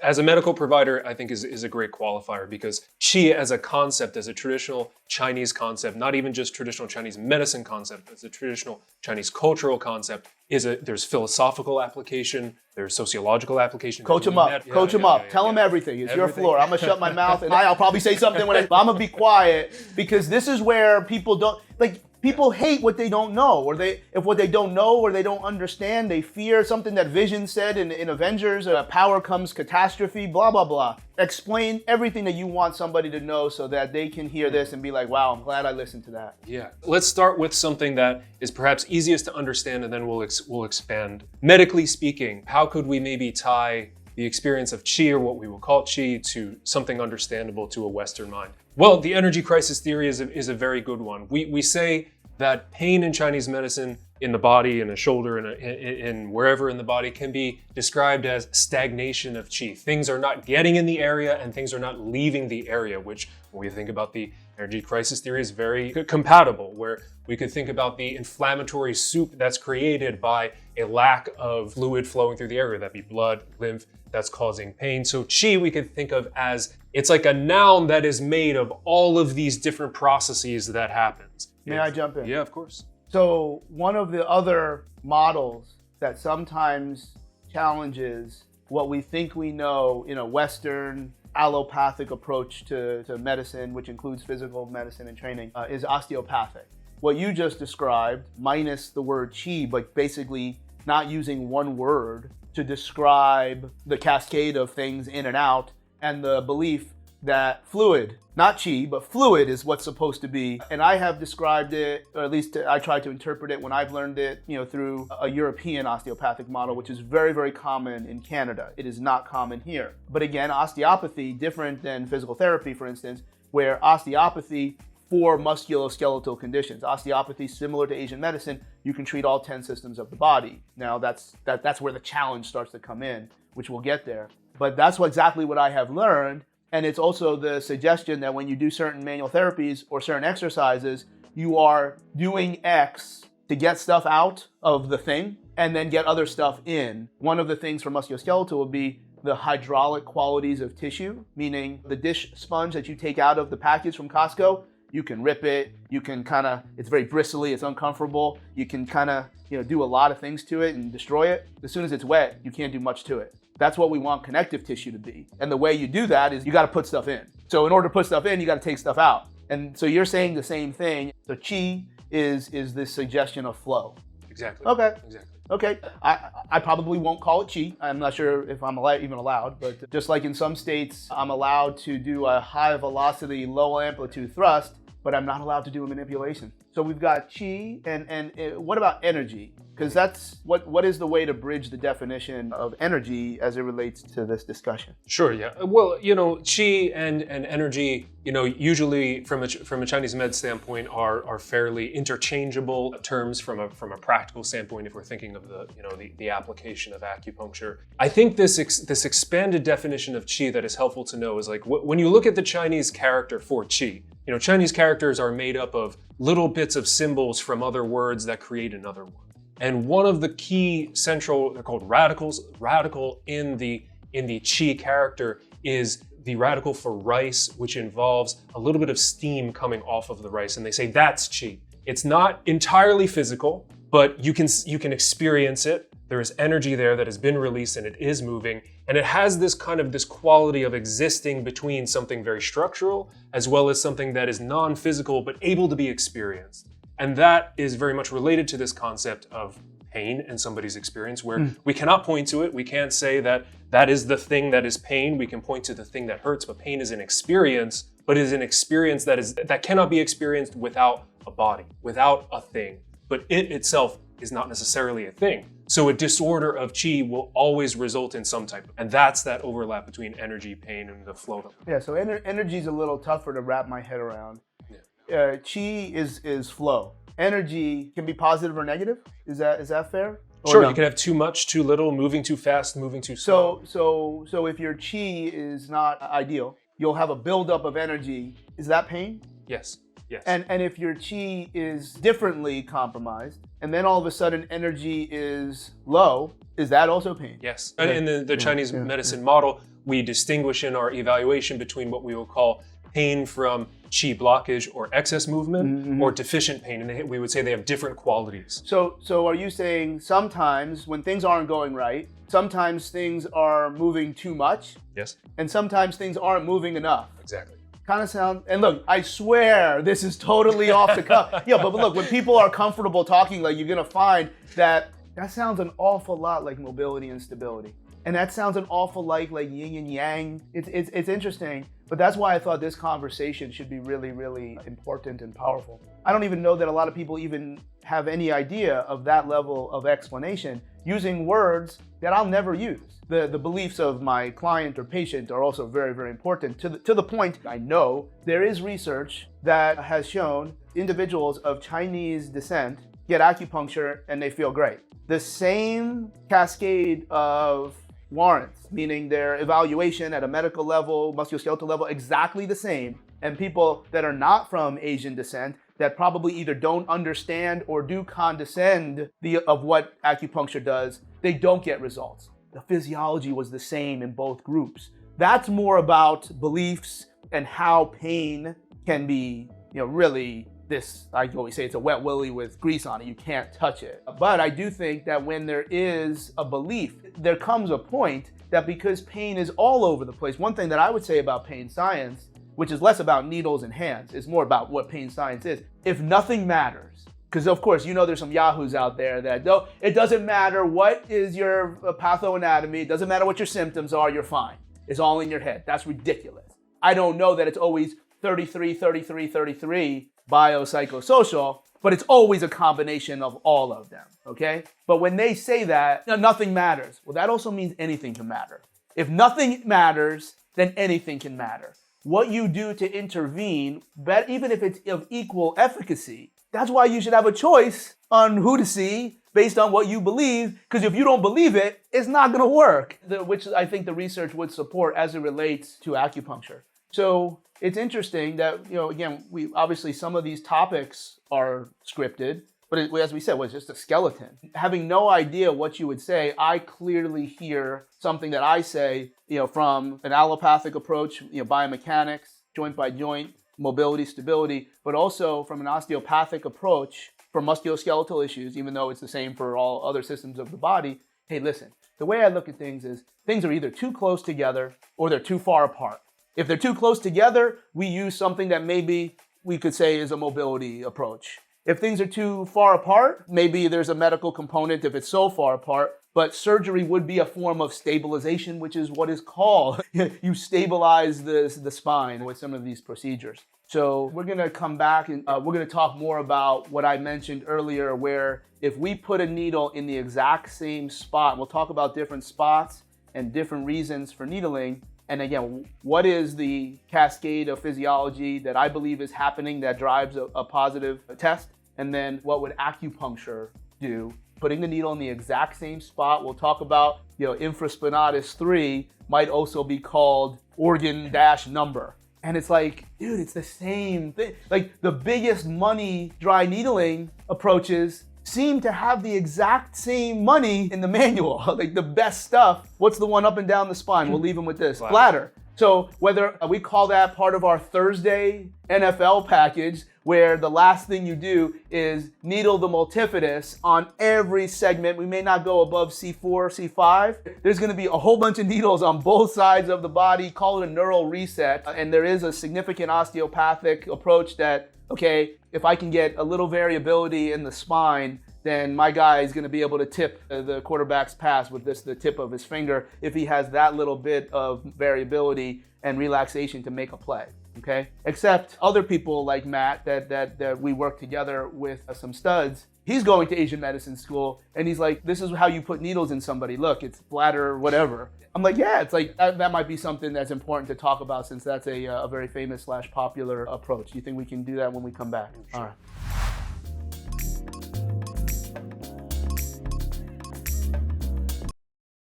as a medical provider, I think is a great qualifier, because qi as a concept, as a traditional Chinese concept, not even just traditional Chinese medicine concept, as a traditional Chinese cultural concept, there's philosophical application, there's sociological application. Coach him up. Coach him up. Tell him everything. It's your floor. I'm going to shut my mouth, and I'll probably say something but I'm going to be quiet, because this is where people don't, like, people hate what they don't know, or if what they don't know or they don't understand, they fear something that Vision said in Avengers, power comes catastrophe, blah, blah, blah. Explain everything that you want somebody to know so that they can hear this and be like, wow, I'm glad I listened to that. Yeah. Let's start with something that is perhaps easiest to understand, and then we'll expand. Medically speaking, how could we maybe tie the experience of qi, or what we will call qi, to something understandable to a Western mind? Well, the energy crisis theory is a very good one. We say that pain in Chinese medicine, in the body, in a shoulder, in wherever in the body, can be described as stagnation of qi. Things are not getting in the area and things are not leaving the area, which, when we think about the energy crisis theory, is very compatible, where we could think about the inflammatory soup that's created by a lack of fluid flowing through the area, that'd be blood, lymph, that's causing pain. So qi we could think of as, it's like a noun that is made of all of these different processes that happens. May I jump in? Yeah, of course. So one of the other models that sometimes challenges what we think we know in a Western allopathic approach to medicine, which includes physical medicine and training, is osteopathic. What you just described, minus the word qi, but basically not using one word to describe the cascade of things in and out, and the belief that fluid, not qi, but fluid is what's supposed to be. And I have described it, or at least I try to interpret it when I've learned it, through a European osteopathic model, which is very, very common in Canada. It is not common here. But again, osteopathy, different than physical therapy, for instance, where osteopathy for musculoskeletal conditions. Osteopathy, similar to Asian medicine, you can treat all 10 systems of the body. Now that's where the challenge starts to come in, which we'll get there. But that's exactly what I have learned. And it's also the suggestion that when you do certain manual therapies or certain exercises, you are doing X to get stuff out of the thing and then get other stuff in. One of the things for musculoskeletal would be the hydraulic qualities of tissue, meaning the dish sponge that you take out of the package from Costco, you can rip it, you can it's very bristly, it's uncomfortable, you can do a lot of things to it and destroy it. As soon as it's wet, you can't do much to it. That's what we want connective tissue to be. And the way you do that is you got to put stuff in. So in order to put stuff in, you got to take stuff out. And so you're saying the same thing. So qi is this suggestion of flow. Exactly. Okay. Exactly. Okay. I probably won't call it qi. I'm not sure if I'm even allowed, but just like in some states, I'm allowed to do a high velocity, low amplitude thrust, but I'm not allowed to do a manipulation. So we've got qi, and what about energy? Because that's what is the way to bridge the definition of energy as it relates to this discussion? Sure, yeah. Well, qi and energy, usually from a Chinese med standpoint are fairly interchangeable terms from a practical standpoint if we're thinking of the application of acupuncture. I think this expanded definition of qi that is helpful to know is like when you look at the Chinese character for qi, Chinese characters are made up of little bits of symbols from other words that create another word. And one of the key central, they're called radicals, radical in the qi character is the radical for rice, which involves a little bit of steam coming off of the rice. And they say that's qi. It's not entirely physical, but you can experience it. There is energy there that has been released and it is moving. And it has this quality of existing between something very structural as well as something that is non-physical but able to be experienced. And that is very much related to this concept of pain in somebody's experience, where we cannot point to it. We can't say that is the thing that is pain. We can point to the thing that hurts, but pain is an experience, but is an experience that cannot be experienced without a body, without a thing. But it itself is not necessarily a thing. So a disorder of qi will always result in some type, and that's that overlap between energy, pain, and the flow. Yeah, so energy is a little tougher to wrap my head around. Qi is flow. Energy can be positive or negative. Is that fair? Or sure, no? You can have too much, too little, moving too fast, moving too slow. So if your qi is not ideal, you'll have a buildup of energy. Is that pain? Yes. Yes. And if your qi is differently compromised, and then all of a sudden energy is low, is that also pain? Yes. And in the Chinese medicine model, we distinguish in our evaluation between what we will call pain from chi blockage or excess movement or deficient pain, and we would say they have different qualities. So are you saying sometimes when things aren't going right, sometimes things are moving too much? Yes. And sometimes things aren't moving enough? Exactly. Kind of sound, and look, I swear this is totally off the cuff. Yeah, but look, when people are comfortable talking, like, you're gonna find that sounds an awful lot like mobility and stability. And that sounds an awful like yin and yang. It's interesting, but that's why I thought this conversation should be really, really important and powerful. I don't even know that a lot of people even have any idea of that level of explanation using words that I'll never use. The beliefs of my client or patient are also very, very important to the point I know there is research that has shown individuals of Chinese descent get acupuncture and they feel great. The same cascade of warrants, meaning their evaluation at a medical level, musculoskeletal level, exactly the same. And people that are not from Asian descent that probably either don't understand or do condescend of what acupuncture does, they don't get results. The physiology was the same in both groups. That's more about beliefs and how pain can be, really this, I always say it's a wet willy with grease on it. You can't touch it. But I do think that when there is a belief, there comes a point that because pain is all over the place, one thing that I would say about pain science, which is less about needles and hands, is more about what pain science is. If nothing matters, because of course, there's some yahoos out there that, no, it doesn't matter what is your pathoanatomy, it doesn't matter what your symptoms are, you're fine. It's all in your head. That's ridiculous. I don't know that it's always 33, 33, 33, biopsychosocial, but it's always a combination of all of them, okay? But when they say that, nothing matters, well, that also means anything can matter. If nothing matters, then anything can matter. What you do to intervene, even if it's of equal efficacy, that's why you should have a choice on who to see based on what you believe, because if you don't believe it, it's not gonna work, which I think the research would support as it relates to acupuncture. So it's interesting that, again, we obviously some of these topics are scripted, but as we said, it was just a skeleton. Having no idea what you would say, I clearly hear something that I say, from an allopathic approach, biomechanics, joint by joint, mobility, stability, but also from an osteopathic approach for musculoskeletal issues, even though it's the same for all other systems of the body. Hey, listen, the way I look at things is things are either too close together or they're too far apart. If they're too close together, we use something that maybe we could say is a mobility approach. If things are too far apart, maybe there's a medical component if it's so far apart, but surgery would be a form of stabilization, which is what is called. You stabilize the spine with some of these procedures. So we're gonna come back and we're gonna talk more about what I mentioned earlier, where if we put a needle in the exact same spot, we'll talk about different spots and different reasons for needling. And again, what is the cascade of physiology that I believe is happening that drives a positive test? And then what would acupuncture do? Putting the needle in the exact same spot. We'll talk about, infraspinatus 3 might also be called organ-number. And it's like, dude, it's the same thing. Like the biggest money dry needling approaches seem to have the exact same money in the manual. Like the best stuff. What's the one up and down the spine? We'll leave them with this. Bladder. So whether we call that part of our Thursday NFL package, where the last thing you do is needle the multifidus on every segment. We may not go above C4, C5. There's gonna be a whole bunch of needles on both sides of the body, call it a neural reset. And there is a significant osteopathic approach that, okay, if I can get a little variability in the spine, then my guy is going to be able to tip the quarterback's pass with the tip of his finger if he has that little bit of variability and relaxation to make a play, okay? Except other people like Matt that we work together with some studs, he's going to Asian medicine school and he's like, this is how you put needles in somebody. Look, it's bladder or whatever. I'm like, yeah, it's like, that might be something that's important to talk about since that's a very famous / popular approach. Do you think we can do that when we come back? Sure. All right.